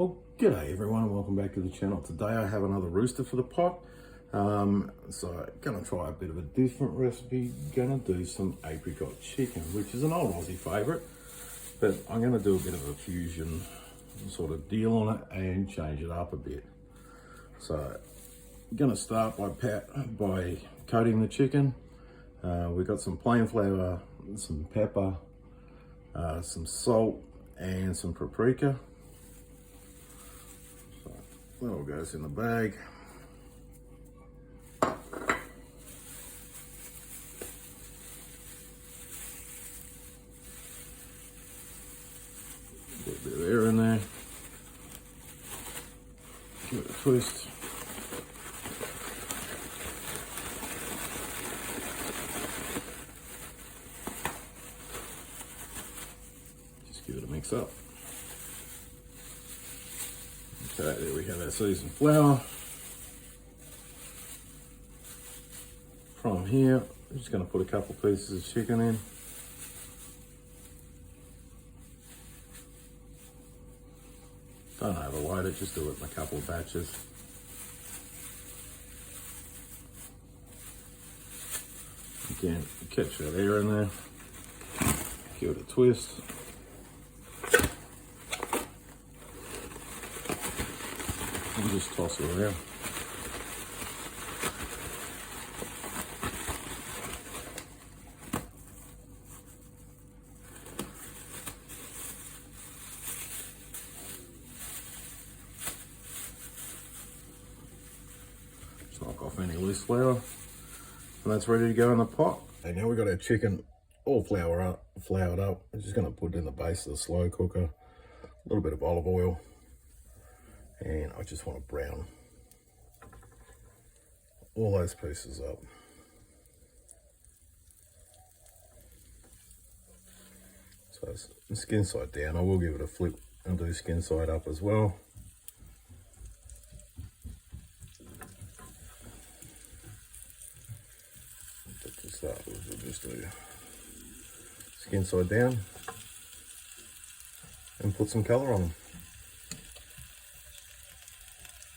Well, g'day everyone and welcome back to the channel. Today I have another rooster for the pot. So gonna try a bit of a different recipe. Gonna do some apricot chicken, which is an old Aussie favourite, but I'm gonna do a bit of a fusion sort of deal on it and change it up a bit. So I'm gonna start by coating the chicken. We've got some plain flour, some pepper, some salt and some paprika. So that all goes in the bag. Get a bit of air in there. Give it a twist. Just give it a mix up. Okay, there we have our seasoned flour. From here, I'm just going to put a couple pieces of chicken in. Don't overload it, just do it in a couple of batches. Again, catch that air in there. Give it a twist. And just toss it around. Just knock off any loose flour. And that's ready to go in the pot. And now we've got our chicken all floured up. I'm just going to put it in the base of the slow cooker. A little bit of olive oil. And I just want to brown all those pieces up. So it's skin side down. I will give it a flip and do skin side up as well. But to start with, we'll just do skin side down and put some colour on them.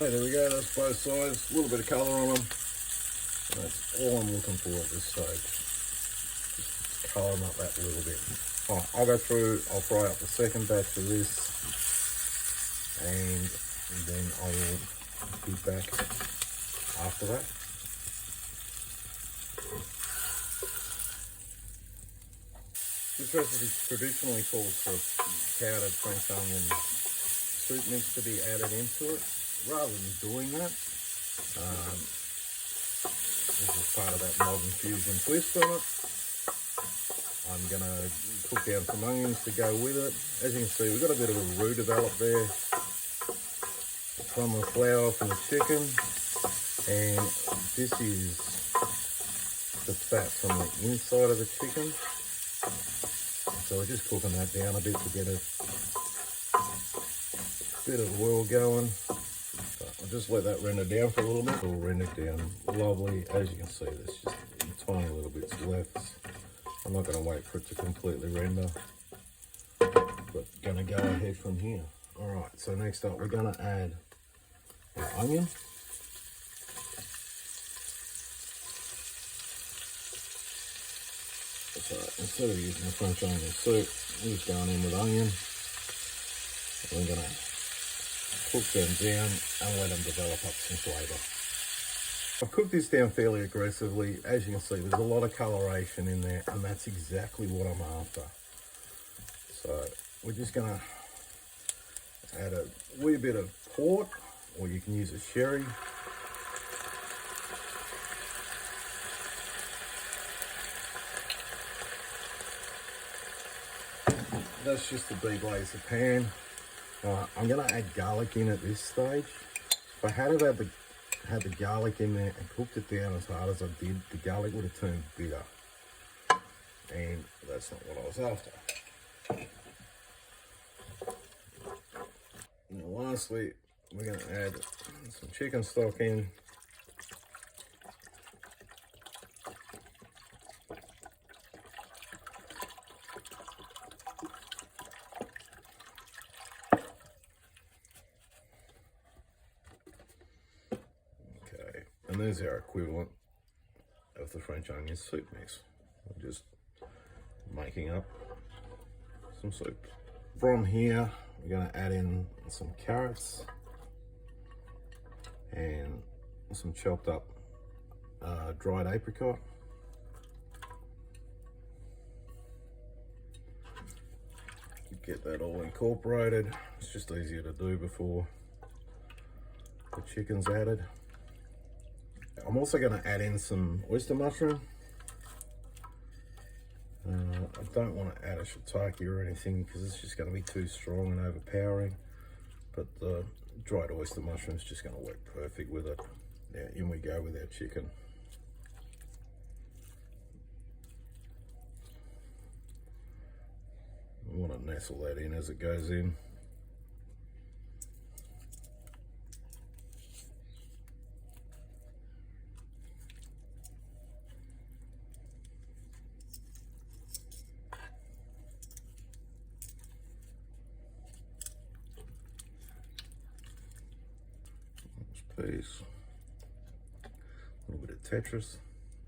Okay, there we go, that's both sides, a little bit of colour on them. And that's all I'm looking for at this stage. Just colour them up that little bit. Alright, I'll go through, I'll fry up the second batch of this, and then I will be back after that. This recipe traditionally calls for powdered French onion soup mix to be added into it. Rather than doing that, this is part of that modern fusion twist on it. I'm going to cook down some onions to go with it. As you can see, we've got a bit of a roux developed there from the flour from the chicken, and this is the fat from the inside of the chicken. So we're just cooking that down a bit to get a bit of oil going. I'll just let that render down for a little bit. It'll render down lovely. As you can see, there's just tiny little bits left. I'm not going to wait for it to completely render, but going to go ahead from here. Alright, so next up we're going to add our onion. So instead of using the French onion soup, we're just going in with onion. And we're going to cook them down and let them develop up some flavour. I've cooked this down fairly aggressively. As you can see, there's a lot of coloration in there, and that's exactly what I'm after. So we're just going to add a wee bit of port, or you can use a sherry. That's just to deglaze the pan. I'm going to add garlic in at this stage. If I had the garlic in there and cooked it down as hard as I did, the garlic would have turned bitter. And that's not what I was after. Now lastly, we're going to add some chicken stock in. And there's our equivalent of the French onion soup mix. We're just making up some soup. From here, we're going to add in some carrots and some chopped up dried apricot. Get that all incorporated. It's just easier to do before the chicken's added. I'm also going to add in some oyster mushroom. I don't want to add a shiitake or anything because it's just going to be too strong and overpowering, but the dried oyster mushroom is just going to work perfect with it. Yeah, in we go with our chicken. I want to nestle that in as it goes in. Piece. A little bit of Tetris.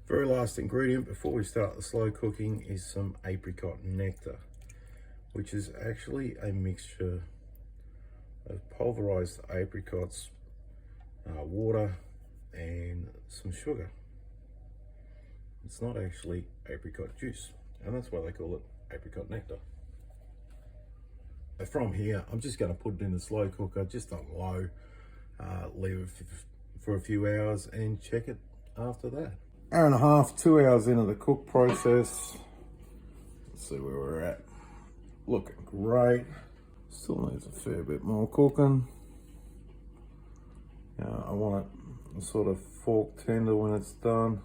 Very last ingredient before we start the slow cooking is some apricot nectar, which is actually a mixture of pulverized apricots, water, and some sugar. It's not actually apricot juice, and that's why they call it apricot nectar. From here, I'm just going to put it in the slow cooker, just on low, leave it for a few hours and check it after that. Hour and a half, 2 hours into the cook process. Let's see where we're at. Looking great. Still needs a fair bit more cooking. I want it sort of fork tender when it's done.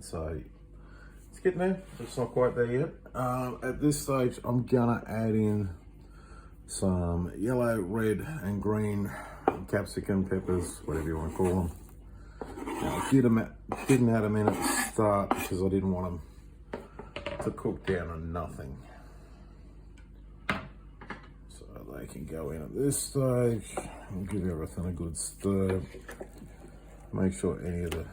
So it's getting there. It's not quite there yet. At this stage, I'm gonna add in some yellow, red, and green capsicum peppers, whatever you want to call them. Now, I didn't add them in at the start because I didn't want them to cook down to nothing. So they can go in at this stage and give everything a good stir. Make sure any of the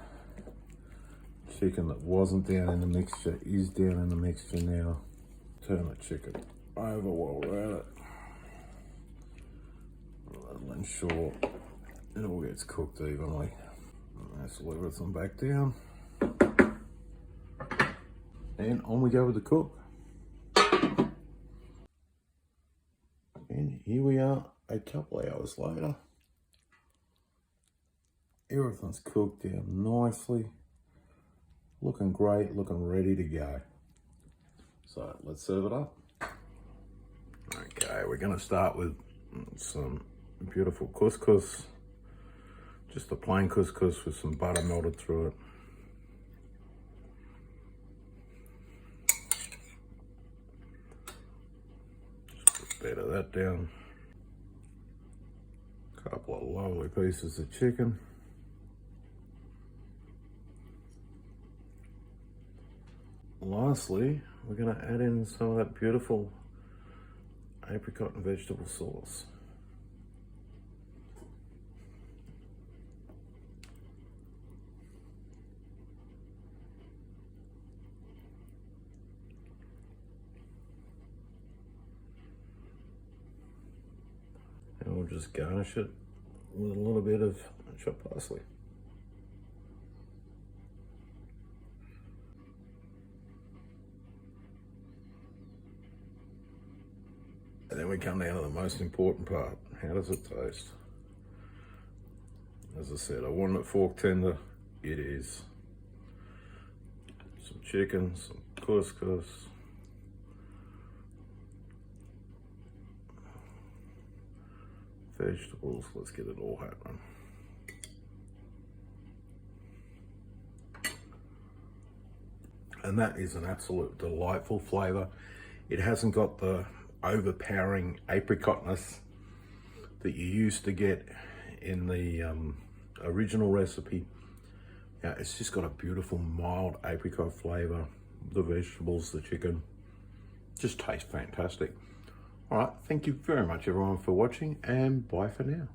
chicken that wasn't down in the mixture is down in the mixture now. Turn the chicken over while we're at it. That'll ensure it all gets cooked evenly. Let's let everything back down. And on we go with the cook. And here we are a couple of hours later. Everything's cooked down nicely. Looking great, looking ready to go. So let's serve it up. Okay, we're gonna start with some beautiful couscous. Just a plain couscous with some butter melted through it. Just put a bit of that down. A couple of lovely pieces of chicken. Lastly, we're going to add in some of that beautiful apricot and vegetable sauce. And we'll just garnish it with a little bit of chopped parsley. And then we come down to the most important part. How does it taste? As I said, I want it fork tender. It is. Some chicken, some couscous. Vegetables, let's get it all happening. And that is an absolute delightful flavor. It hasn't got the overpowering apricotness that you used to get in the original recipe. Yeah, it's just got a beautiful mild apricot flavor. The vegetables, the chicken, just taste fantastic. All right, thank you very much everyone for watching, and bye for now.